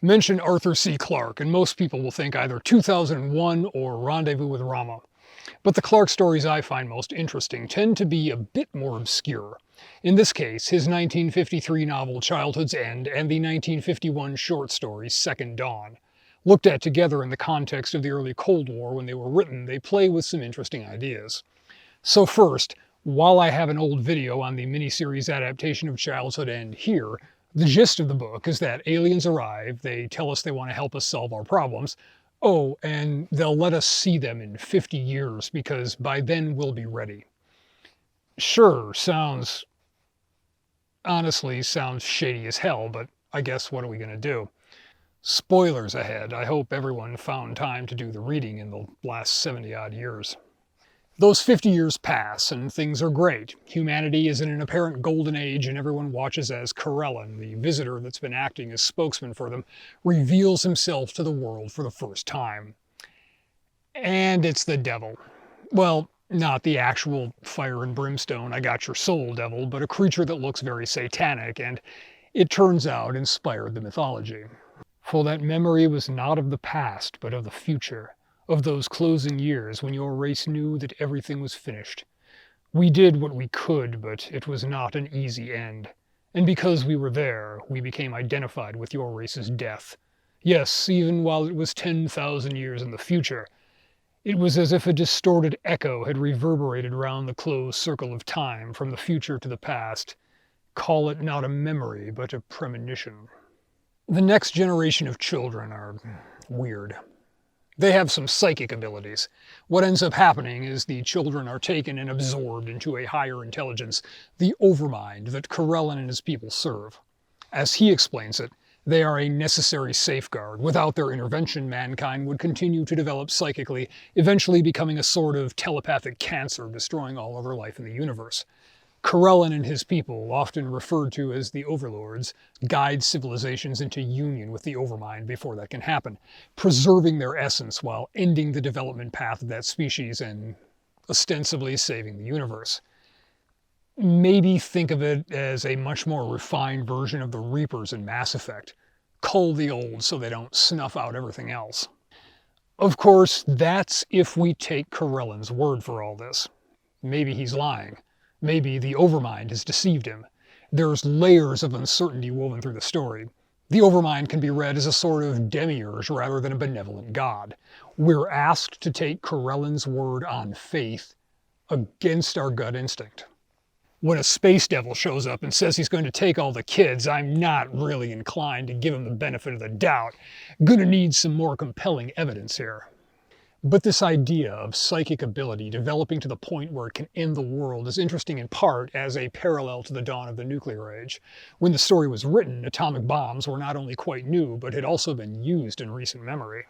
Mention Arthur C. Clarke, and most people will think either 2001 or Rendezvous with Rama. But the Clarke stories I find most interesting tend to be a bit more obscure. In this case, his 1953 novel Childhood's End and the 1951 short story Second Dawn. Looked at together in the context of the early Cold War when they were written, they play with some interesting ideas. So first, while I have an old video on the miniseries adaptation of Childhood End here, the gist of the book is that aliens arrive, they tell us they want to help us solve our problems. Oh, and they'll let us see them in 50 years because by then we'll be ready. Sure, honestly, sounds shady as hell, but I guess what are we going to do? Spoilers ahead. I hope everyone found time to do the reading in the last 70 odd years. Those 50 years pass, and things are great. Humanity is in an apparent golden age, and everyone watches as Corellan, the visitor that's been acting as spokesman for them, reveals himself to the world for the first time. And it's the devil. Well, not the actual fire and brimstone, I got your soul devil, but a creature that looks very satanic, and it turns out inspired the mythology. For that memory was not of the past, but of the future, of those closing years when your race knew that everything was finished. We did what we could, but it was not an easy end. And because we were there, we became identified with your race's death. Yes, even while it was 10,000 years in the future. It was as if a distorted echo had reverberated round the closed circle of time from the future to the past. Call it not a memory, but a premonition. The next generation of children are weird. They have some psychic abilities. What ends up happening is the children are taken and absorbed into a higher intelligence, the overmind that Corellan and his people serve. As he explains it, they are a necessary safeguard. Without their intervention, mankind would continue to develop psychically, eventually becoming a sort of telepathic cancer, destroying all other life in the universe. Corellan and his people, often referred to as the Overlords, guide civilizations into union with the Overmind before that can happen, preserving their essence while ending the development path of that species and ostensibly saving the universe. Maybe think of it as a much more refined version of the Reapers in Mass Effect. Cull the old so they don't snuff out everything else. Of course, that's if we take Corellan's word for all this. Maybe he's lying. Maybe the Overmind has deceived him. There's layers of uncertainty woven through the story. The Overmind can be read as a sort of demiurge rather than a benevolent god. We're asked to take Corellan's word on faith against our gut instinct. When a space devil shows up and says he's going to take all the kids, I'm not really inclined to give him the benefit of the doubt. Gonna need some more compelling evidence here. But this idea of psychic ability developing to the point where it can end the world is interesting in part as a parallel to the dawn of the nuclear age. When the story was written, atomic bombs were not only quite new, but had also been used in recent memory.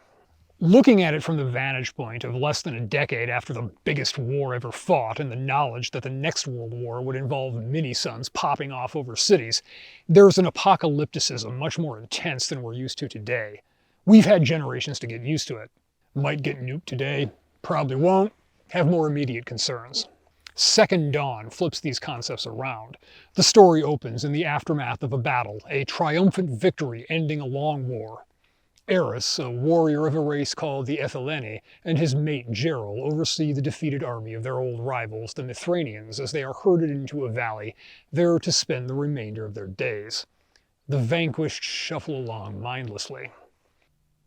Looking at it from the vantage point of less than a decade after the biggest war ever fought and the knowledge that the next world war would involve mini-suns popping off over cities, there's an apocalypticism much more intense than we're used to today. We've had generations to get used to it. Might get nuked today, probably won't, have more immediate concerns. Second Dawn flips these concepts around. The story opens in the aftermath of a battle, a triumphant victory ending a long war. Eris, a warrior of a race called the Phileni, and his mate Gerald oversee the defeated army of their old rivals, the Mithranians, as they are herded into a valley, there to spend the remainder of their days. The vanquished shuffle along mindlessly.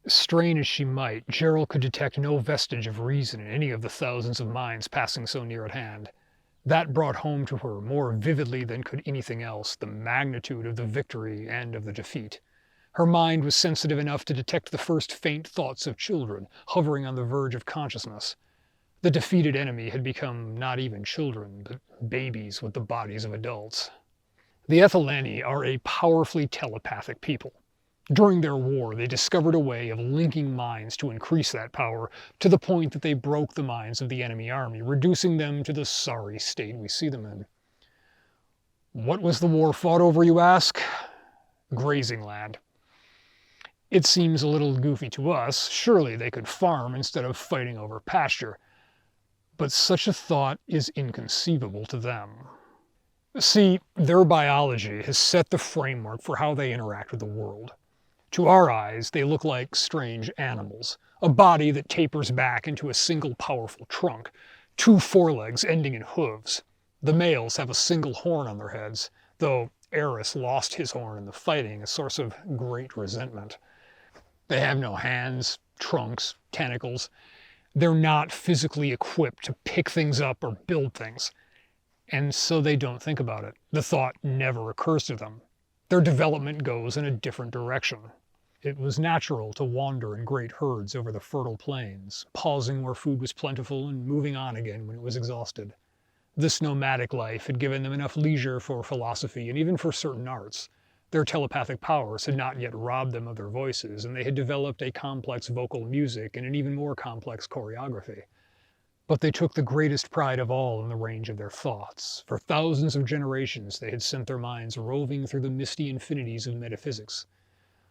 Strain as she might, Gerald could detect no vestige of reason in any of the thousands of minds passing so near at hand. That brought home to her, more vividly than could anything else, the magnitude of the victory and of the defeat. Her mind was sensitive enough to detect the first faint thoughts of children, hovering on the verge of consciousness. The defeated enemy had become not even children, but babies with the bodies of adults. The Phileni are a powerfully telepathic people. During their war, they discovered a way of linking minds to increase that power, to the point that they broke the minds of the enemy army, reducing them to the sorry state we see them in. What was the war fought over, you ask? Grazing land. It seems a little goofy to us. Surely they could farm instead of fighting over pasture. But such a thought is inconceivable to them. See, their biology has set the framework for how they interact with the world. To our eyes, they look like strange animals, a body that tapers back into a single powerful trunk, two forelegs ending in hooves. The males have a single horn on their heads, though Eris lost his horn in the fighting, a source of great resentment. They have no hands, trunks, tentacles. They're not physically equipped to pick things up or build things. And so they don't think about it. The thought never occurs to them. Their development goes in a different direction. It was natural to wander in great herds over the fertile plains, pausing where food was plentiful and moving on again when it was exhausted. This nomadic life had given them enough leisure for philosophy and even for certain arts. Their telepathic powers had not yet robbed them of their voices, and they had developed a complex vocal music and an even more complex choreography. But they took the greatest pride of all in the range of their thoughts. For thousands of generations they had sent their minds roving through the misty infinities of metaphysics.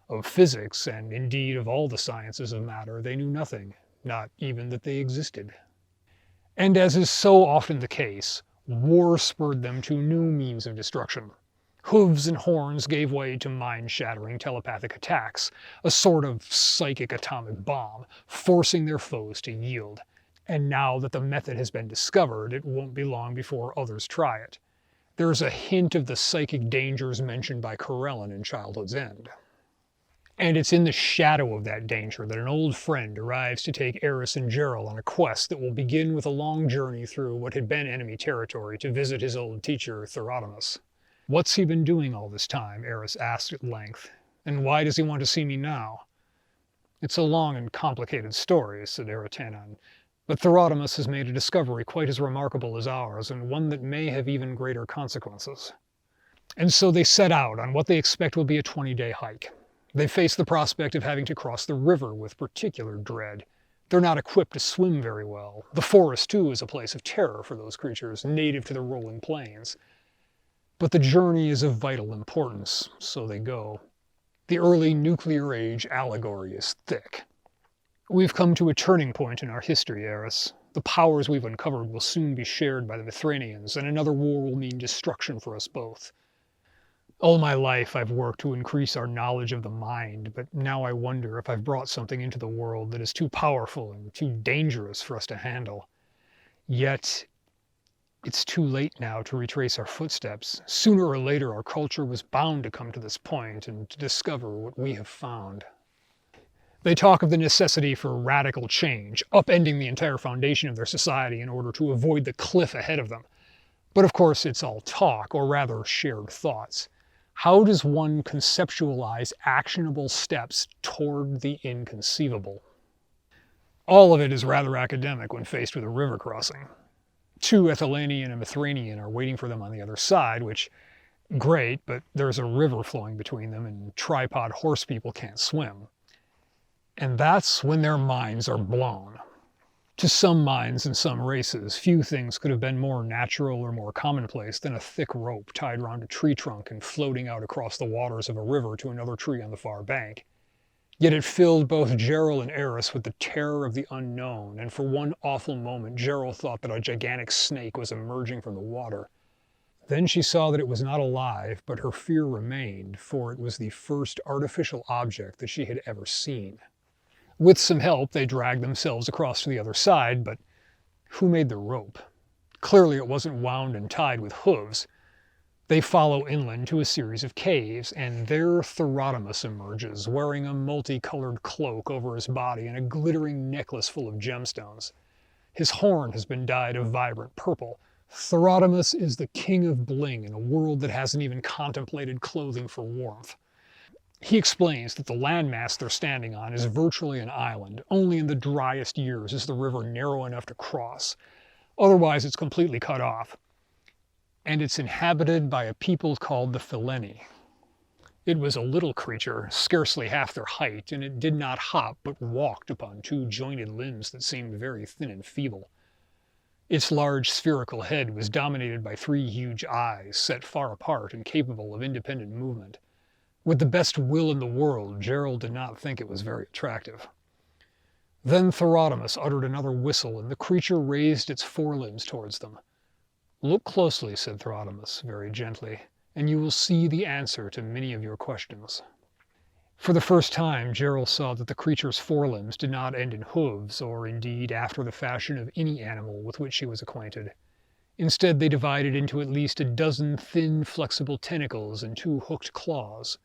Of physics, and indeed of all the sciences of matter, they knew nothing, not even that they existed. And as is so often the case, war spurred them to new means of destruction. Hooves and horns gave way to mind-shattering telepathic attacks, a sort of psychic atomic bomb, forcing their foes to yield. And now that the method has been discovered, it won't be long before others try it. There's a hint of the psychic dangers mentioned by Corellin in Childhood's End. And it's in the shadow of that danger that an old friend arrives to take Eris and Gerald on a quest that will begin with a long journey through what had been enemy territory to visit his old teacher, Therotimus. "What's he been doing all this time?" Eris asked at length. "And why does he want to see me now?" "It's a long and complicated story," said Eretanon, "but Therotimus has made a discovery quite as remarkable as ours, and one that may have even greater consequences." And so they set out on what they expect will be a 20-day hike. They face the prospect of having to cross the river with particular dread. They're not equipped to swim very well. The forest, too, is a place of terror for those creatures, native to the rolling plains. But the journey is of vital importance, so they go. The early nuclear age allegory is thick. "We've come to a turning point in our history, Eris. The powers we've uncovered will soon be shared by the Mithranians, and another war will mean destruction for us both. All my life I've worked to increase our knowledge of the mind, but now I wonder if I've brought something into the world that is too powerful and too dangerous for us to handle. Yet, it's too late now to retrace our footsteps. Sooner or later our culture was bound to come to this point and to discover what we have found." They talk of the necessity for radical change, upending the entire foundation of their society in order to avoid the cliff ahead of them. But of course it's all talk, or rather shared thoughts. How does one conceptualize actionable steps toward the inconceivable? All of it is rather academic when faced with a river crossing. Two Phileni and a Mithranian are waiting for them on the other side, which, great, but there's a river flowing between them and tripod horse people can't swim. And that's when their minds are blown. To some minds and some races, few things could have been more natural or more commonplace than a thick rope tied round a tree trunk and floating out across the waters of a river to another tree on the far bank. Yet it filled both Gerald and Eris with the terror of the unknown, and for one awful moment Gerald thought that a gigantic snake was emerging from the water. Then she saw that it was not alive, but her fear remained, for it was the first artificial object that she had ever seen. With some help, they dragged themselves across to the other side, but who made the rope? Clearly it wasn't wound and tied with hooves. They follow inland to a series of caves, and there Therotimus emerges, wearing a multicolored cloak over his body and a glittering necklace full of gemstones. His horn has been dyed a vibrant purple. Therotimus is the king of bling in a world that hasn't even contemplated clothing for warmth. He explains that the landmass they're standing on is virtually an island. Only in the driest years is the river narrow enough to cross. Otherwise, it's completely cut off. And it's inhabited by a people called the Phileni. It was a little creature, scarcely half their height, and it did not hop, but walked upon two jointed limbs that seemed very thin and feeble. Its large spherical head was dominated by three huge eyes, set far apart and capable of independent movement. With the best will in the world, Gerald did not think it was very attractive. Then Therotimus uttered another whistle, and the creature raised its forelimbs towards them. "Look closely," said Therotimus, very gently, "and you will see the answer to many of your questions." For the first time, Gerald saw that the creature's forelimbs did not end in hooves, or indeed after the fashion of any animal with which she was acquainted. Instead, they divided into at least a dozen thin, flexible tentacles and 2 hooked claws.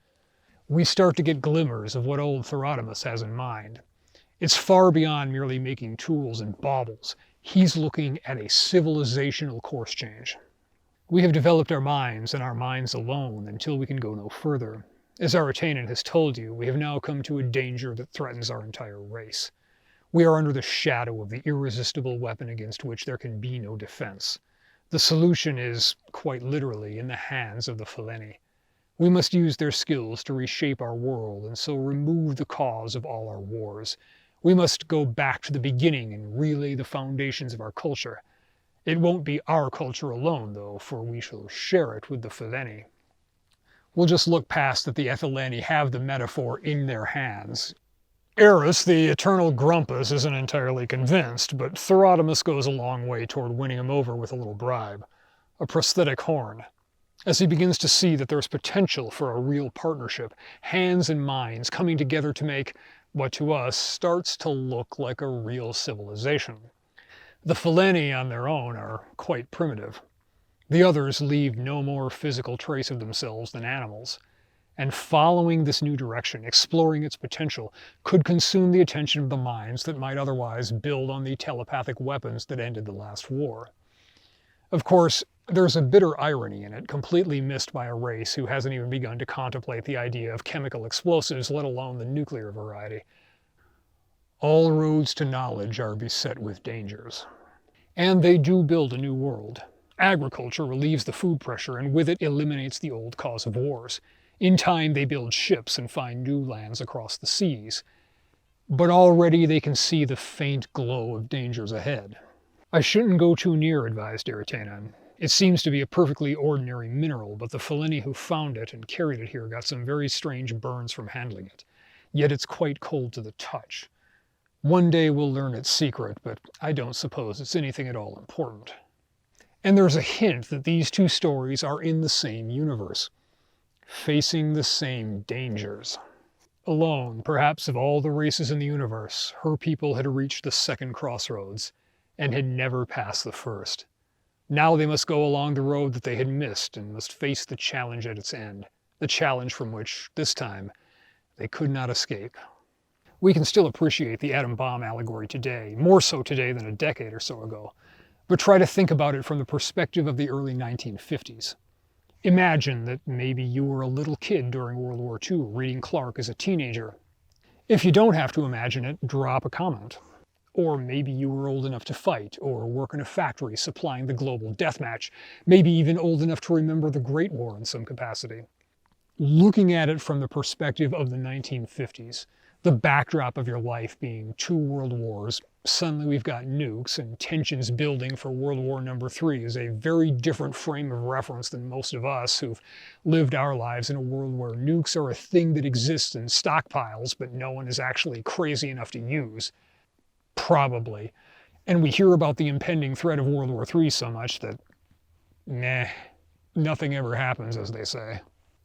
We start to get glimmers of what old Therodomus has in mind. It's far beyond merely making tools and baubles. He's looking at a civilizational course change. We have developed our minds, and our minds alone, until we can go no further. As Aratanan has told you, we have now come to a danger that threatens our entire race. We are under the shadow of the irresistible weapon against which there can be no defense. The solution is, quite literally, in the hands of the Phileni. We must use their skills to reshape our world and so remove the cause of all our wars. We must go back to the beginning and relay the foundations of our culture. It won't be our culture alone, though, for we shall share it with the Phileni. We'll just look past that the Phileni have the metaphor in their hands. Eris, the eternal grumpus, isn't entirely convinced, but Therodomus goes a long way toward winning him over with a little bribe. A prosthetic horn. As he begins to see that there's potential for a real partnership, hands and minds coming together to make what to us starts to look like a real civilization. The Phileni on their own are quite primitive. The others leave no more physical trace of themselves than animals. And following this new direction, exploring its potential, could consume the attention of the minds that might otherwise build on the telepathic weapons that ended the last war. Of course, there's a bitter irony in it, completely missed by a race who hasn't even begun to contemplate the idea of chemical explosives, let alone the nuclear variety. All roads to knowledge are beset with dangers. And they do build a new world. Agriculture relieves the food pressure, and with it eliminates the old cause of wars. In time, they build ships and find new lands across the seas. But already they can see the faint glow of dangers ahead. I shouldn't go too near, advised Aratanan. It seems to be a perfectly ordinary mineral, but the Phileni who found it and carried it here got some very strange burns from handling it. Yet it's quite cold to the touch. One day we'll learn its secret, but I don't suppose it's anything at all important. And there's a hint that these 2 stories are in the same universe, facing the same dangers. Alone, perhaps of all the races in the universe, her people had reached the second crossroads, and had never passed the first. Now they must go along the road that they had missed, and must face the challenge at its end, the challenge from which, this time, they could not escape. We can still appreciate the atom bomb allegory today, more so today than a decade or so ago, but try to think about it from the perspective of the early 1950s. Imagine that maybe you were a little kid during World War II reading Clarke as a teenager. If you don't have to imagine it, drop a comment. Or maybe you were old enough to fight, or work in a factory supplying the global deathmatch, maybe even old enough to remember the Great War in some capacity. Looking at it from the perspective of the 1950s, the backdrop of your life being 2 world wars, suddenly we've got nukes and tensions building for World War #3 is a very different frame of reference than most of us who've lived our lives in a world where nukes are a thing that exists in stockpiles, but no one is actually crazy enough to use. Probably. And we hear about the impending threat of World War III so much that, nothing ever happens, as they say.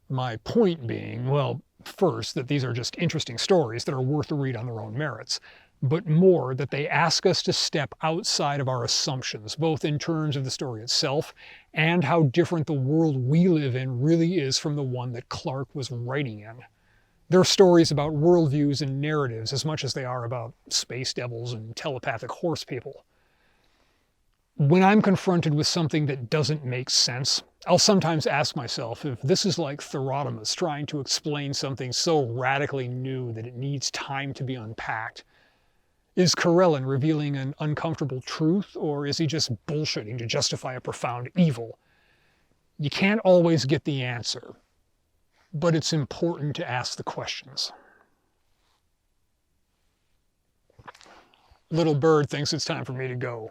My point being, well, first, that these are just interesting stories that are worth a read on their own merits, but more that they ask us to step outside of our assumptions, both in terms of the story itself and how different the world we live in really is from the one that Clarke was writing in. They're stories about worldviews and narratives as much as they are about space devils and telepathic horse people. When I'm confronted with something that doesn't make sense, I'll sometimes ask myself if this is like Therodomus trying to explain something so radically new that it needs time to be unpacked. Is Corellin revealing an uncomfortable truth, or is he just bullshitting to justify a profound evil? You can't always get the answer, but it's important to ask the questions. Little bird thinks it's time for me to go.